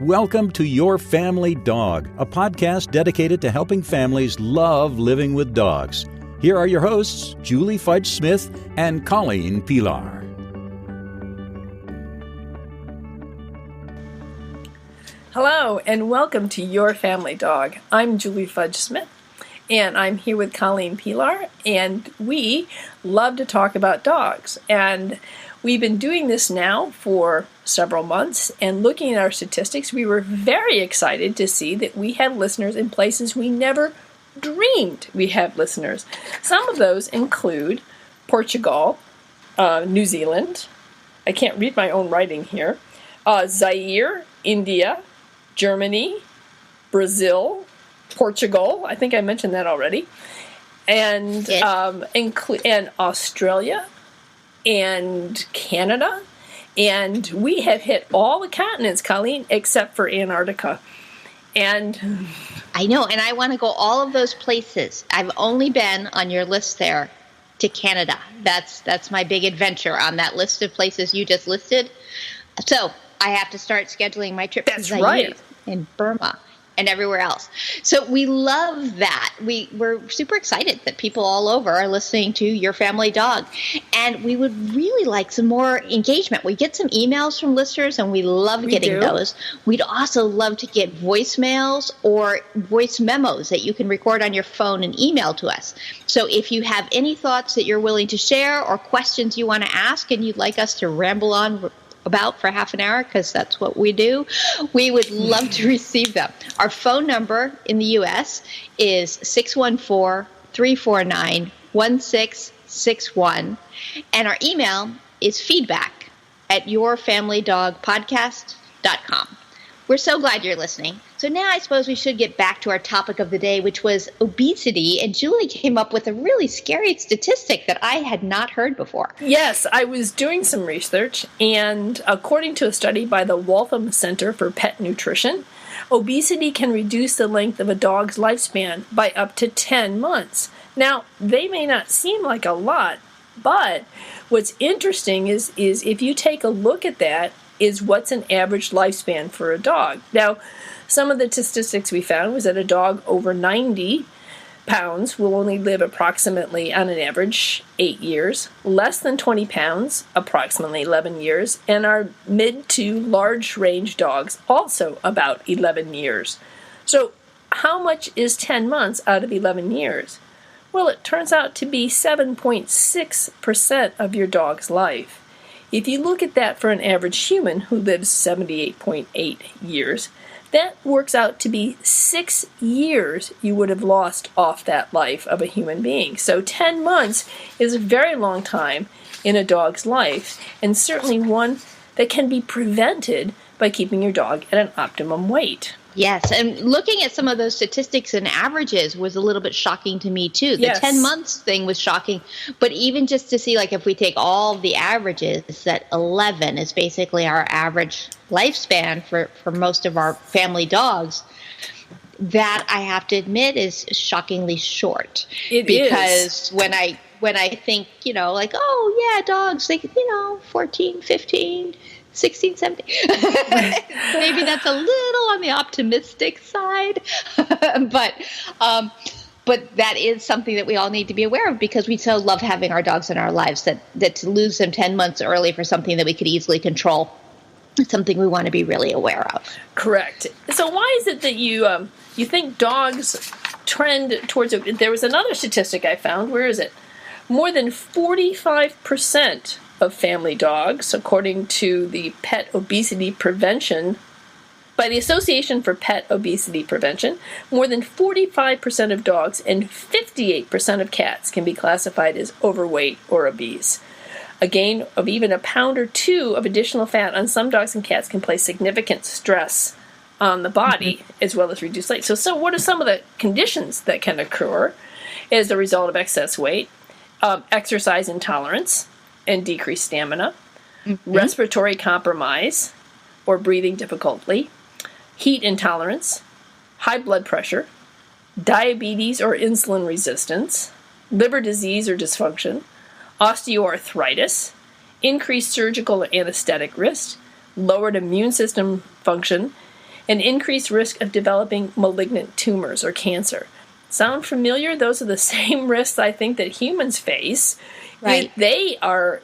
Welcome to Your Family Dog, a podcast dedicated to helping families love living with dogs. Here are your hosts, Julie Fudge Smith and Colleen Pelar. Hello, and welcome to Your Family Dog. I'm Julie Fudge Smith, and I'm here with Colleen Pelar, and we love to talk about dogs. And we've been doing this now for several months, and looking at our statistics, we were very excited to see that we have listeners in places we never dreamed we have listeners. Some of those include Portugal, New Zealand, I can't read my own writing here, Zaire, India, Germany, Brazil, Portugal, I think I mentioned that already, and and Australia, and Canada, and we have hit all the continents, Colleen, except for Antarctica. And I know, and I want to go all of those places. I've only been on your list there to Canada. That's my big adventure on that list of places you just listed. So I have to start scheduling my trip to Zaire and Burma and everywhere else. So we love that. We're super excited that people all over are listening to Your Family Dog. And we would really like some more engagement. We get some emails from listeners, and we love getting those. We'd also love to get voicemails or voice memos that you can record on your phone and email to us. So if you have any thoughts that you're willing to share or questions you want to ask and you'd like us to ramble on about for half an hour, because that's what we do, we would love to receive them. Our phone number in the U.S. is 614-349-1661, and our email is feedback@yourfamilydogpodcast.com. We're so glad you're listening. So now I suppose we should get back to our topic of the day, which was obesity. And Julie came up with a really scary statistic that I had not heard before. Yes, I was doing some research, and according to a study by the Waltham Center for Pet Nutrition, obesity can reduce the length of a dog's lifespan by up to 10 months. Now, they may not seem like a lot, but what's interesting is if you take a look at that, is what's an average lifespan for a dog. Now, some of the statistics we found was that a dog over 90 pounds will only live approximately, on an average, 8 years. Less than 20 pounds, approximately 11 years. And our mid to large range dogs, also about 11 years. So how much is 10 months out of 11 years? Well, it turns out to be 7.6% of your dog's life. If you look at that for an average human who lives 78.8 years, that works out to be 6 years you would have lost off that life of a human being. So 10 months is a very long time in a dog's life, and certainly one that can be prevented by keeping your dog at an optimum weight. Yes, and looking at some of those statistics and averages was a little bit shocking to me, too. The 10 months thing was shocking, but even just to see, like, if we take all the averages, that 11 is basically our average lifespan for most of our family dogs, that I have to admit is shockingly short. Because when I think, like, oh, yeah, dogs, they, 14, 15, 16, 17. Maybe that's a little on the optimistic side, but that is something that we all need to be aware of, because we so love having our dogs in our lives that to lose them 10 months early for something that we could easily control is something we want to be really aware of. Correct. So why is it that you think dogs trend towards it? There was another statistic I found. Where is it? More than 45% of family dogs, according to the Pet Obesity Prevention, by the Association for Pet Obesity Prevention, more than 45% of dogs and 58% of cats can be classified as overweight or obese. A gain of even a pound or two of additional fat on some dogs and cats can place significant stress on the body, as well as reduce weight. So what are some of the conditions that can occur as a result of excess weight? Exercise intolerance and decreased stamina, respiratory compromise or breathing difficulty, heat intolerance, high blood pressure, diabetes or insulin resistance, liver disease or dysfunction, osteoarthritis, increased surgical or anesthetic risk, lowered immune system function, an increased risk of developing malignant tumors or cancer. Sound familiar? Those are the same risks I think that humans face. Right. They are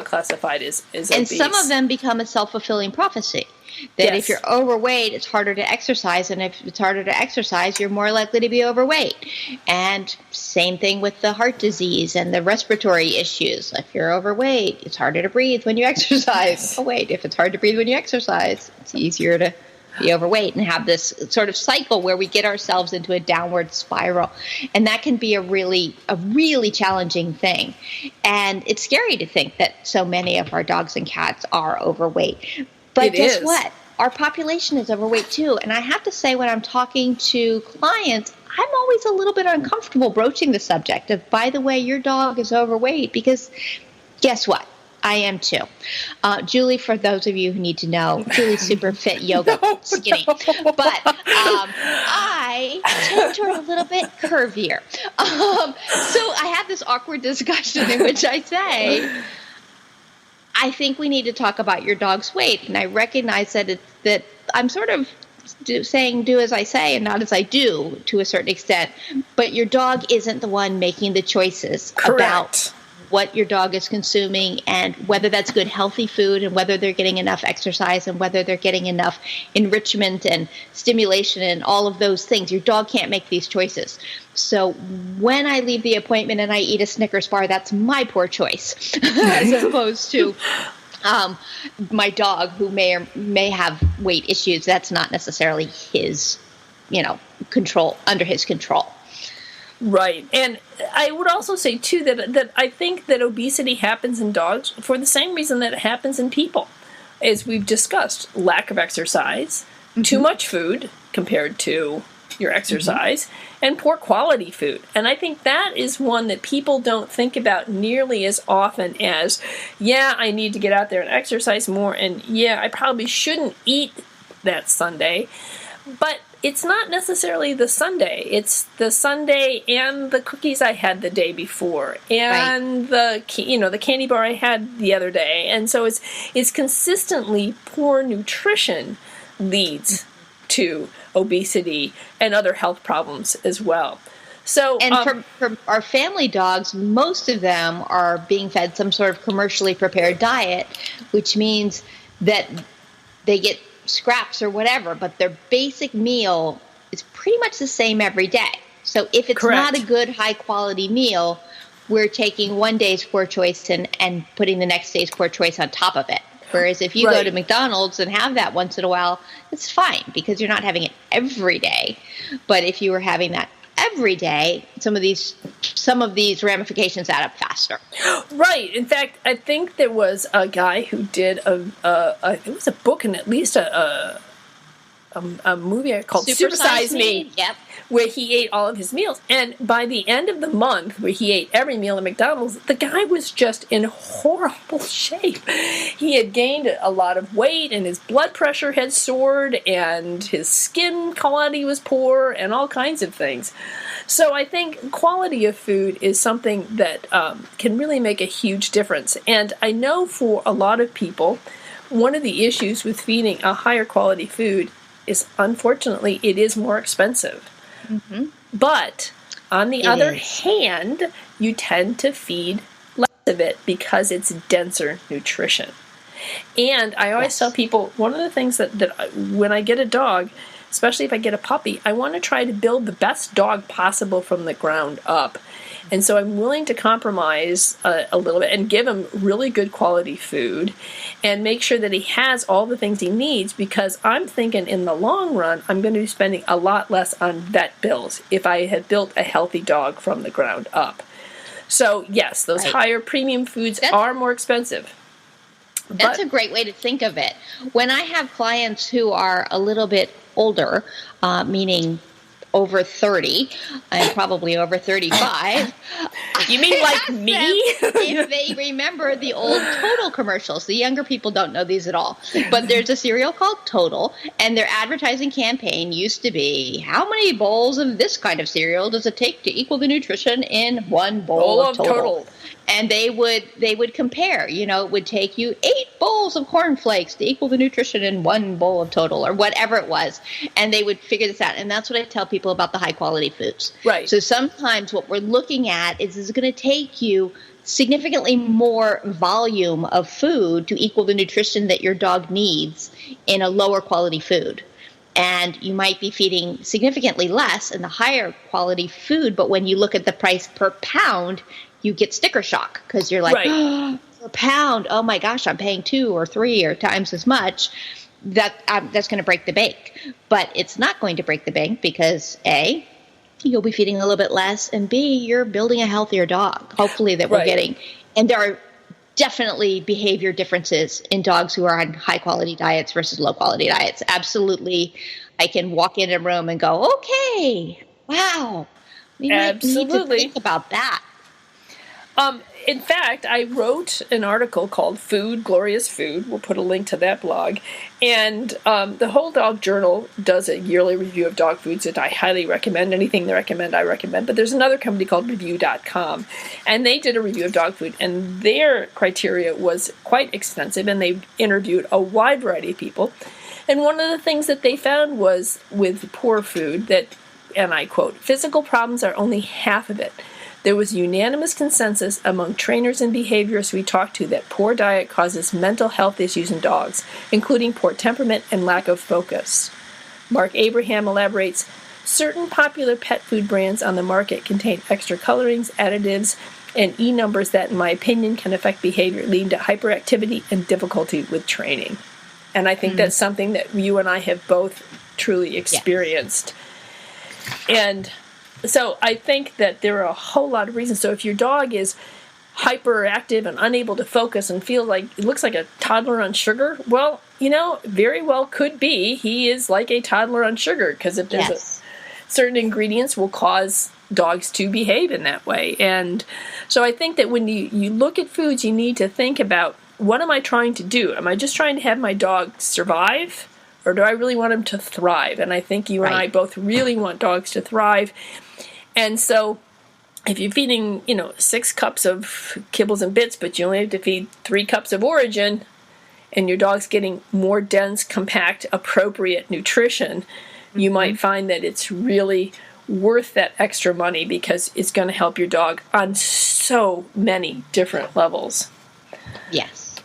classified as obese. And some of them become a self-fulfilling prophecy. That if you're overweight, it's harder to exercise. And if it's harder to exercise, you're more likely to be overweight. And same thing with the heart disease and the respiratory issues. If you're overweight, it's harder to breathe when you exercise. Oh, wait, if it's hard to breathe when you exercise, it's easier to be overweight and have this sort of cycle where we get ourselves into a downward spiral. And that can be a really challenging thing. And it's scary to think that so many of our dogs and cats are overweight. But guess what? Our population is overweight too. And I have to say, when I'm talking to clients, I'm always a little bit uncomfortable broaching the subject of, by the way, your dog is overweight, because guess what? I am too. Julie, for those of you who need to know, Julie's super fit, yoga, skinny. No. But I tend toward a little bit curvier. So I have this awkward discussion in which I say, I think we need to talk about your dog's weight. And I recognize that I'm sort of saying do as I say and not as I do to a certain extent. But your dog isn't the one making the choices about what your dog is consuming and whether that's good, healthy food and whether they're getting enough exercise and whether they're getting enough enrichment and stimulation and all of those things. Your dog can't make these choices. So when I leave the appointment and I eat a Snickers bar, that's my poor choice as opposed to my dog who may have weight issues. That's not necessarily his, control, under his control. Right. And I would also say, too, that I think that obesity happens in dogs for the same reason that it happens in people. As we've discussed, lack of exercise, too much food compared to your exercise, and poor quality food. And I think that is one that people don't think about nearly as often as, I need to get out there and exercise more, and I probably shouldn't eat that Sunday. But it's not necessarily the Sunday. It's the Sunday and the cookies I had the day before, and the candy bar I had the other day. And so it's consistently poor nutrition leads to obesity and other health problems as well. So, and for our family dogs, most of them are being fed some sort of commercially prepared diet, which means that they get scraps or whatever, but their basic meal is pretty much the same every day. So if it's not a good, high-quality meal, we're taking one day's poor choice and putting the next day's poor choice on top of it. Whereas if you go to McDonald's and have that once in a while, it's fine because you're not having it every day. But if you were having that every day, some of these ramifications add up faster. Right. In fact, I think there was a guy who did it was a book and at least a movie called Super Size Me. Yep. Where he ate all of his meals. And by the end of the month, where he ate every meal at McDonald's, the guy was just in horrible shape. He had gained a lot of weight, and his blood pressure had soared, and his skin quality was poor, and all kinds of things. So I think quality of food is something that can really make a huge difference. And I know for a lot of people, one of the issues with feeding a higher quality food is, unfortunately, it is more expensive. Mm-hmm. But on the other hand, you tend to feed less of it because it's denser nutrition. And I always tell people, one of the things that when I get a dog, especially if I get a puppy, I want to try to build the best dog possible from the ground up. And so I'm willing to compromise a little bit and give him really good quality food and make sure that he has all the things he needs, because I'm thinking in the long run, I'm going to be spending a lot less on vet bills if I had built a healthy dog from the ground up. So yes, those higher premium foods are more expensive. That's a great way to think of it. When I have clients who are a little bit older, meaning over 30 and probably over 35. You mean like me? If they remember the old Total commercials. The younger people don't know these at all. But there's a cereal called Total, and their advertising campaign used to be, how many bowls of this kind of cereal does it take to equal the nutrition in one bowl of Total? And they would compare, it would take you 8 bowls bowls of cornflakes to equal the nutrition in one bowl of total, or whatever it was. And they would figure this out. And that's what I tell people about the high quality foods. Right. So sometimes what we're looking at is it's going to take you significantly more volume of food to equal the nutrition that your dog needs in a lower quality food. And you might be feeding significantly less in the higher quality food, but when you look at the price per pound, you get sticker shock because you're like, right. oh, per pound, oh my gosh, I'm paying 2 or 3 or times as much. That's going to break the bank. But it's not going to break the bank because A, you'll be feeding a little bit less, and B, you're building a healthier dog, hopefully, that we're getting. And there are definitely behavior differences in dogs who are on high-quality diets versus low-quality diets. Absolutely. I can walk in a room and go, okay, wow. We might need to think about that. In fact, I wrote an article called Food, Glorious Food. We'll put a link to that blog. And the Whole Dog Journal does a yearly review of dog foods that I highly recommend. Anything they recommend, I recommend. But there's another company called Review.com. And they did a review of dog food. And their criteria was quite extensive. And they interviewed a wide variety of people. And one of the things that they found was with poor food that, and I quote, physical problems are only half of it. There was unanimous consensus among trainers and behaviorists we talked to that poor diet causes mental health issues in dogs, including poor temperament and lack of focus. Mark Abraham elaborates, certain popular pet food brands on the market contain extra colorings, additives, and E-numbers that, in my opinion, can affect behavior, leading to hyperactivity and difficulty with training. And I think that's something that you and I have both truly experienced. Yes. And so I think that there are a whole lot of reasons. So if your dog is hyperactive and unable to focus and feel like it looks like a toddler on sugar, well, very well could be he is like a toddler on sugar, because if there's certain ingredients will cause dogs to behave in that way. And so I think that when you look at foods, you need to think about, what am I trying to do? Am I just trying to have my dog survive, or do I really want him to thrive? And I think you and I both really want dogs to thrive. And so if you're feeding, 6 cups of kibbles and bits, but you only have to feed 3 cups of Origin, and your dog's getting more dense, compact, appropriate nutrition, you might find that it's really worth that extra money, because it's going to help your dog on so many different levels. Yes.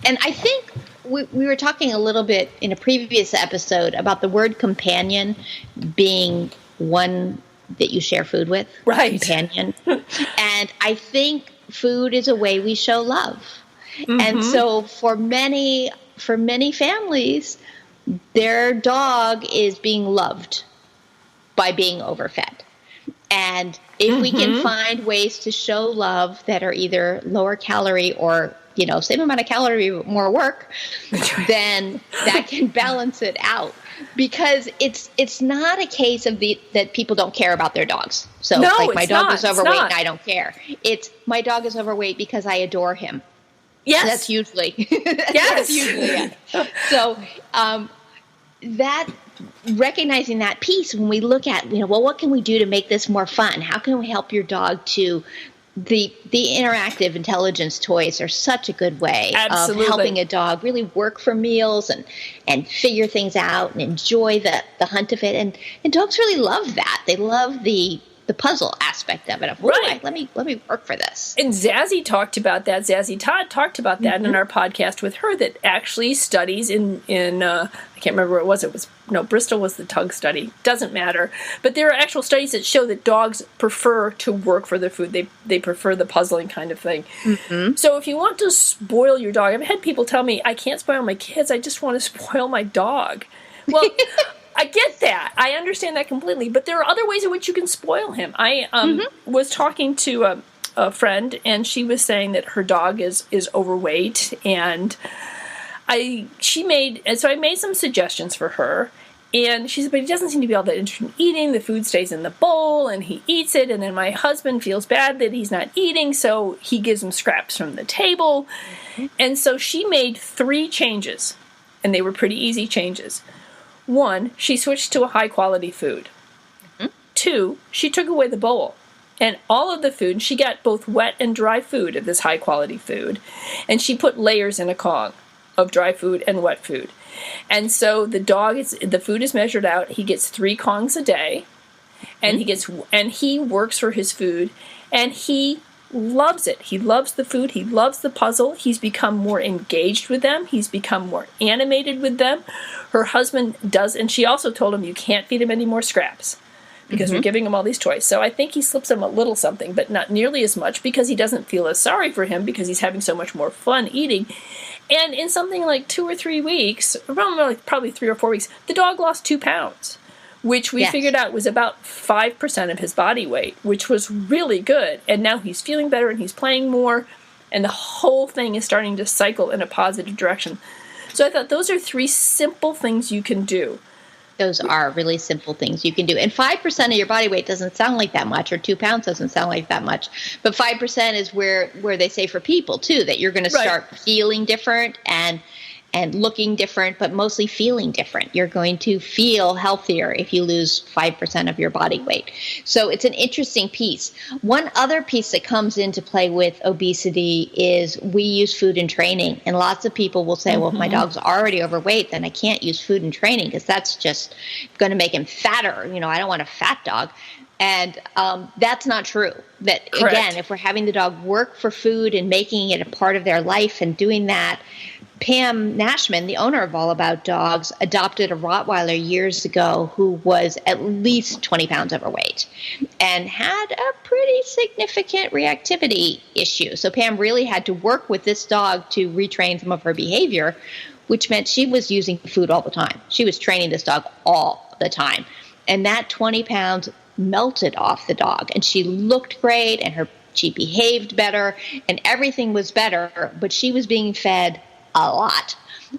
And I think we were talking a little bit in a previous episode about the word companion being one that you share food with. Right. Companion. And I think food is a way we show love. Mm-hmm. And so for many families, their dog is being loved by being overfed. And if we can find ways to show love that are either lower calorie or, same amount of calorie, more work, then that can balance it out. Because it's not a case of that people don't care about their dogs. So my dog is overweight and I don't care. It's my dog is overweight because I adore him. Yes. That's usually Yes. it. So that recognizing that piece, when we look at, what can we do to make this more fun? How can we help your dog to the interactive intelligence toys are such a good way of helping a dog really work for meals and figure things out and enjoy the hunt of it. And dogs really love that. They love the puzzle aspect of it. Let me work for this. And Zazie talked about that. Zazie Todd talked about that in our podcast with her, that actually studies in I can't remember where it was. Bristol was the tug study. Doesn't matter. But there are actual studies that show that dogs prefer to work for their food. They prefer the puzzling kind of thing. Mm-hmm. So if you want to spoil your dog, I've had people tell me, I can't spoil my kids. I just want to spoil my dog. Well, I get that. I understand that completely. But there are other ways in which you can spoil him. I was talking to a friend, and she was saying that her dog is overweight, and I made some suggestions for her, and she said, but he doesn't seem to be all that interested in eating. The food stays in the bowl, and he eats it, and then my husband feels bad that he's not eating, so he gives him scraps from the table. Mm-hmm. And so she made 3 changes, and they were pretty easy changes. 1, she switched to a high-quality food. Mm-hmm. 2, she took away the bowl. And all of the food, she got both wet and dry food of this high-quality food, and she put layers in a Kong of dry food and wet food. And so the food is measured out. He gets 3 kongs a day, and he works for his food, and he loves it. He loves the food. He loves the puzzle. He's become more engaged with them. He's become more animated with them. Her husband does, and she also told him, you can't feed him any more scraps because we're giving him all these toys. So I think he slips him a little something, but not nearly as much, because he doesn't feel as sorry for him because he's having so much more fun eating. And in something like 2 or 3 weeks, probably 3 or 4 weeks, the dog lost 2 pounds, which we figured out was about 5% of his body weight, which was really good. And now he's feeling better and he's playing more, and the whole thing is starting to cycle in a positive direction. So I thought those are 3 simple things you can do. Those are really simple things you can do. And 5% of your body weight doesn't sound like that much, or 2 pounds doesn't sound like that much. But 5% is where they say for people, too, that you're going to start feeling different and looking different, but mostly feeling different. You're going to feel healthier if you lose 5% of your body weight. So it's an interesting piece. One other piece that comes into play with obesity is we use food in training. And lots of people will say, well, if my dog's already overweight, then I can't use food in training because that's just going to make him fatter. I don't want a fat dog. And that's not true. That, Correct. Again, if we're having the dog work for food and making it a part of their life and doing that, Pam Nashman, the owner of All About Dogs, adopted a Rottweiler years ago who was at least 20 pounds overweight and had a pretty significant reactivity issue. So Pam really had to work with this dog to retrain some of her behavior, which meant she was using food all the time. She was training this dog all the time. And that 20 pounds melted off the dog, and she looked great, and she behaved better, and everything was better, but she was being fed a lot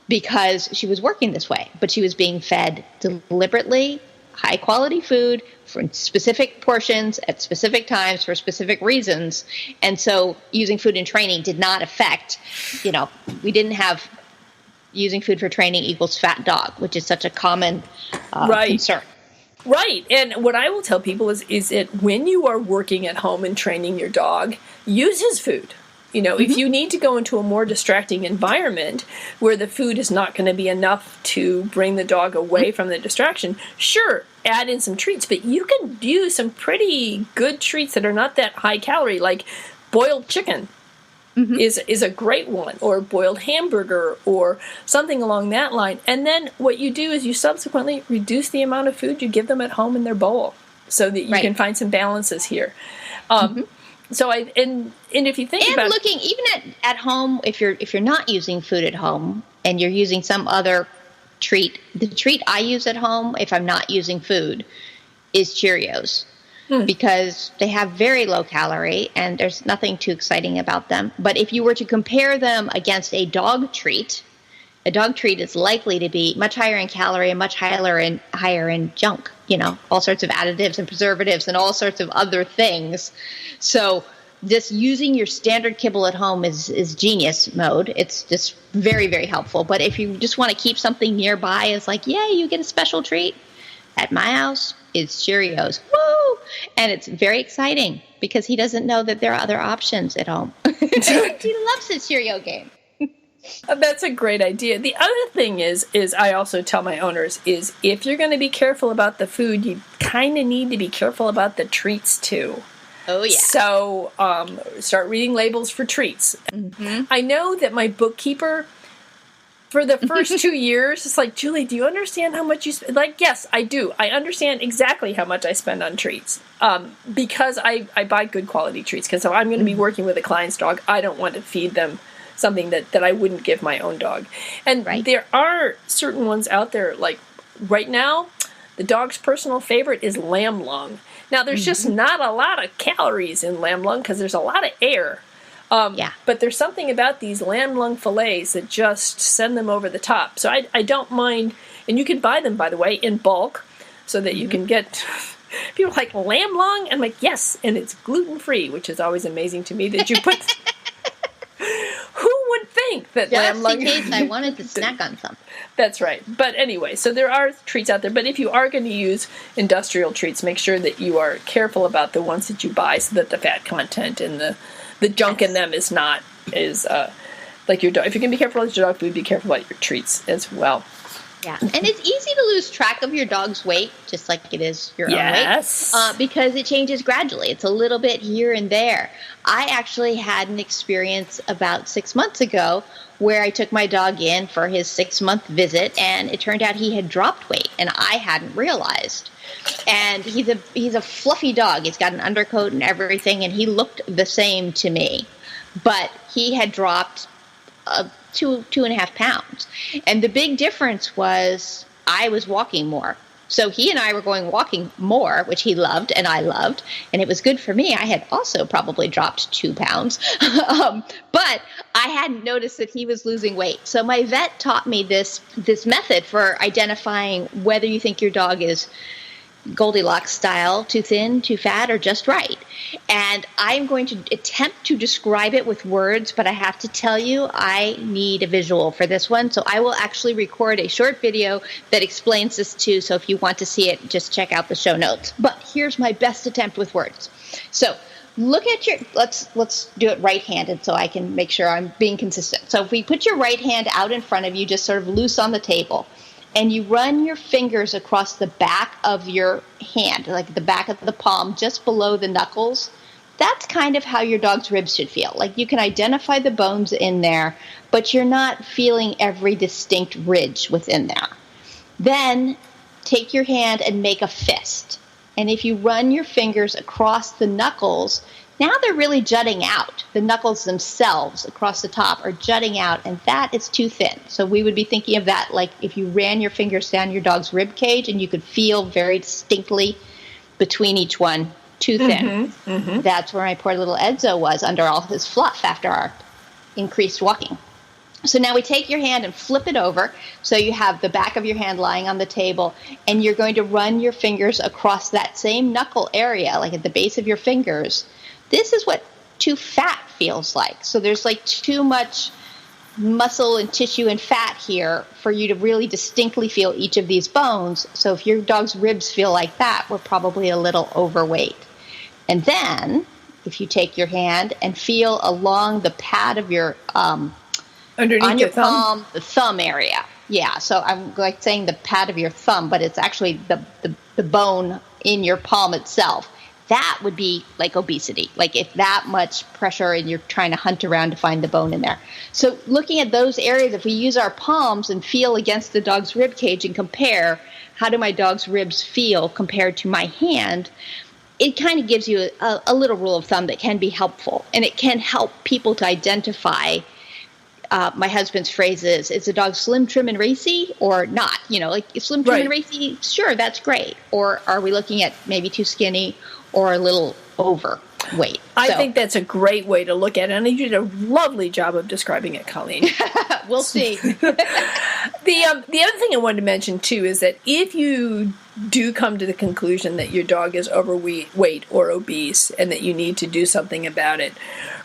because she was working this way, but she was being fed deliberately high quality food for specific portions at specific times for specific reasons. And so using food in training did not affect, we didn't have using food for training equals fat dog, which is such a common concern. Right. And what I will tell people is that when you are working at home and training your dog, use his food. If you need to go into a more distracting environment where the food is not going to be enough to bring the dog away from the distraction, sure, add in some treats. But you can use some pretty good treats that are not that high calorie, like boiled chicken is a great one, or boiled hamburger, or something along that line. And then what you do is you subsequently reduce the amount of food you give them at home in their bowl so that you can find some balances here. So and if you think about looking even at home, if you're not using food at home and you're using some other treat, the treat I use at home if I'm not using food is Cheerios because they have very low calorie and there's nothing too exciting about them. But if you were to compare them against a dog treat is likely to be much higher in calorie and much higher in junk, all sorts of additives and preservatives and all sorts of other things. So just using your standard kibble at home is genius mode. It's just very, very helpful. But if you just want to keep something nearby, it's like, you get a special treat. At my house, it's Cheerios. Woo! And it's very exciting because he doesn't know that there are other options at home. He loves his Cheerio game. That's a great idea. The other thing is I also tell my owners is if you're going to be careful about the food, you kind of need to be careful about the treats too. Oh, yeah. So start reading labels for treats. I know that my bookkeeper, for the first 2 years, it's like, Julie, do you understand how much you spend? Like, yes, I do. I understand exactly how much I spend on treats because I buy good quality treats. Because if I'm going to be working with a client's dog, I don't want to feed them something that I wouldn't give my own dog. And there are certain ones out there, like right now, the dog's personal favorite is lamb lung. Now, there's just not a lot of calories in lamb lung because there's a lot of air. But there's something about these lamb lung fillets that just send them over the top. So I don't mind, and you can buy them, by the way, in bulk so that you can get... People are like, lamb lung? And I'm like, yes, and it's gluten-free, which is always amazing to me that you put... Who would think that lamb lung... Just in case I wanted to snack on something. That's right. But anyway, so there are treats out there. But if you are going to use industrial treats, make sure that you are careful about the ones that you buy so that the fat content and the junk in them is not like your dog. If you can be careful with your dog food, be careful about your treats as well. Yeah, and it's easy to lose track of your dog's weight, just like it is your own weight, because it changes gradually. It's a little bit here and there. I actually had an experience about 6 months ago where I took my dog in for his 6-month visit, and it turned out he had dropped weight, and I hadn't realized. And he's a fluffy dog. He's got an undercoat and everything, and he looked the same to me, but he had dropped 2.5 pounds. And the big difference was I was walking more. So he and I were going walking more, which he loved and I loved. And it was good for me. I had also probably dropped 2 pounds. But I hadn't noticed that he was losing weight. So my vet taught me this method for identifying whether you think your dog is Goldilocks style, too thin, too fat, or just right. And I'm going to attempt to describe it with words, but I have to tell you, I need a visual for this one. So I will actually record a short video that explains this too. So if you want to see it, just check out the show notes. But here's my best attempt with words. So look at your, let's do it right-handed so I can make sure I'm being consistent. So if we put your right hand out in front of you, just sort of loose on the table, and you run your fingers across the back of your hand, like the back of the palm, just below the knuckles, that's kind of how your dog's ribs should feel. Like you can identify the bones in there, but you're not feeling every distinct ridge within there. Then take your hand and make a fist. And if you run your fingers across the knuckles, now they're really jutting out. The knuckles themselves across the top are jutting out, and that is too thin. So we would be thinking of that like if you ran your fingers down your dog's rib cage and you could feel very distinctly between each one, too thin. That's where my poor little Edzo was under all his fluff after our increased walking. So now we take your hand and flip it over so you have the back of your hand lying on the table, and you're going to run your fingers across that same knuckle area, like at the base of your fingers. This is what too fat feels like. So there's like too much muscle and tissue and fat here for you to really distinctly feel each of these bones. So if your dog's ribs feel like that, we're probably a little overweight. And then if you take your hand and feel along the pad of your underneath on your thumb? palm, the thumb area. Yeah, so I'm like saying the pad of your thumb, but it's actually the bone in your palm itself. That would be like obesity, like if that much pressure and you're trying to hunt around to find the bone in there. So looking at those areas, if we use our palms and feel against the dog's rib cage and compare, how do my dog's ribs feel compared to my hand, it kind of gives you a little rule of thumb that can be helpful. And it can help people to identify. My husband's phrase is the dog slim, trim, and racy or not? You know, like slim, trim, and racy, sure, that's great. Or are we looking at maybe too skinny or a little overweight? I think that's a great way to look at it. And you did a lovely job of describing it, Colleen. We'll see. The other thing I wanted to mention, too, is that if you do come to the conclusion that your dog is overweight or obese and that you need to do something about it,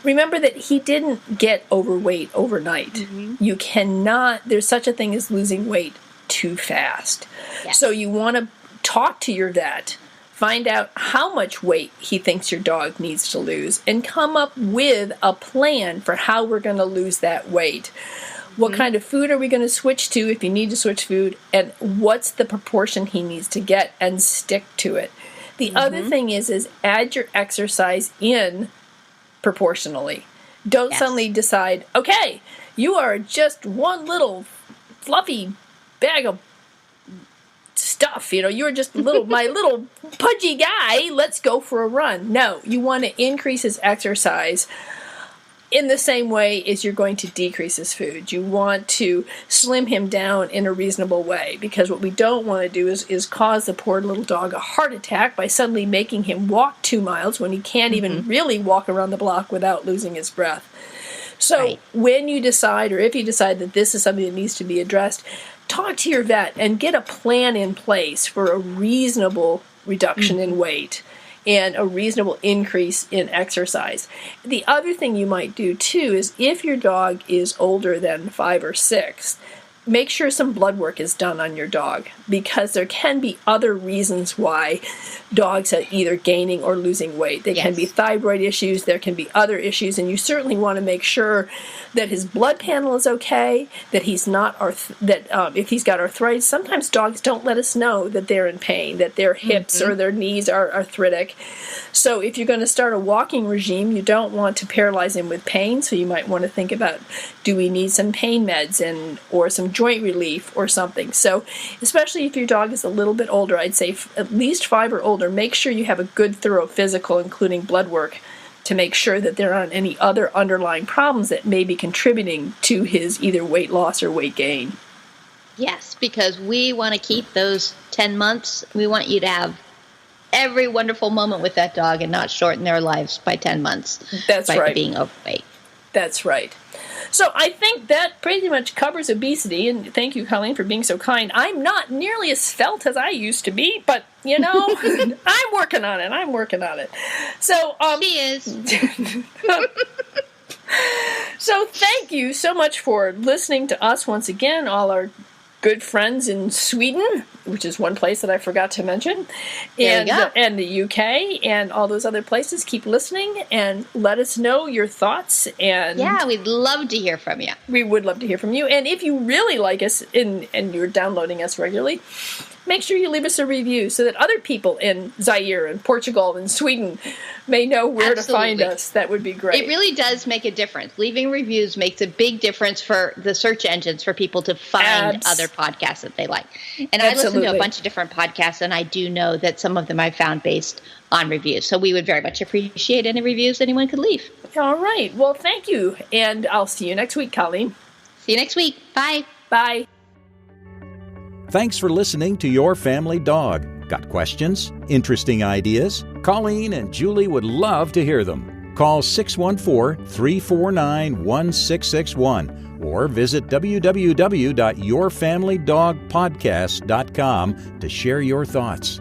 remember that he didn't get overweight overnight. You cannot, there's such a thing as losing weight too fast. Yes. So you want to talk to your vet, find out how much weight he thinks your dog needs to lose, and come up with a plan for how we're going to lose that weight. What kind of food are we going to switch to if you need to switch food, and what's the proportion he needs to get, and stick to it. The other thing is add your exercise in proportionally. Don't suddenly decide, okay, you are just one little fluffy bag of stuff, you know, you're just my little pudgy guy, let's go for a run. No, you want to increase his exercise in the same way as you're going to decrease his food. You want to slim him down in a reasonable way, because what we don't want to do is cause the poor little dog a heart attack by suddenly making him walk 2 miles when he can't even really walk around the block without losing his breath. So when you decide, or if you decide that this is something that needs to be addressed, talk to your vet and get a plan in place for a reasonable reduction in weight and a reasonable increase in exercise. The other thing you might do, too, is if your dog is older than 5 or 6, make sure some blood work is done on your dog, because there can be other reasons why dogs are either gaining or losing weight. They can be thyroid issues, there can be other issues, and you certainly want to make sure that his blood panel is okay, that he's not if he's got arthritis. Sometimes dogs don't let us know that they're in pain, that their hips or their knees are arthritic. So if you're going to start a walking regime, you don't want to paralyze him with pain, so you might want to think about, do we need some pain meds or some joint relief or something. So especially if your dog is a little bit older, I'd say at least 5 or older, make sure you have a good thorough physical, including blood work, to make sure that there aren't any other underlying problems that may be contributing to his either weight loss or weight gain. Yes, because we want to keep those 10 months. We want you to have every wonderful moment with that dog and not shorten their lives by 10 months. That's by right. being overweight. That's right. So I think that pretty much covers obesity, and thank you, Colleen, for being so kind. I'm not nearly as svelte as I used to be, but, I'm working on it. So, she is. So thank you so much for listening to us once again, all our good friends in Sweden, which is one place that I forgot to mention, and the UK, and all those other places. Keep listening and let us know your thoughts. And we'd love to hear from you. We would love to hear from you. And if you really like us and you're downloading us regularly, make sure you leave us a review so that other people in Zaire and Portugal and Sweden may know where to find us. That would be great. It really does make a difference. Leaving reviews makes a big difference for the search engines, for people to find other podcasts that they like. And I listen to a bunch of different podcasts, and I do know that some of them I found based on reviews. So we would very much appreciate any reviews anyone could leave. All right. Well, thank you. And I'll see you next week, Colleen. See you next week. Bye. Bye. Thanks for listening to Your Family Dog. Got questions? Interesting ideas? Colleen and Julie would love to hear them. Call 614-349-1661 or visit www.yourfamilydogpodcast.com to share your thoughts.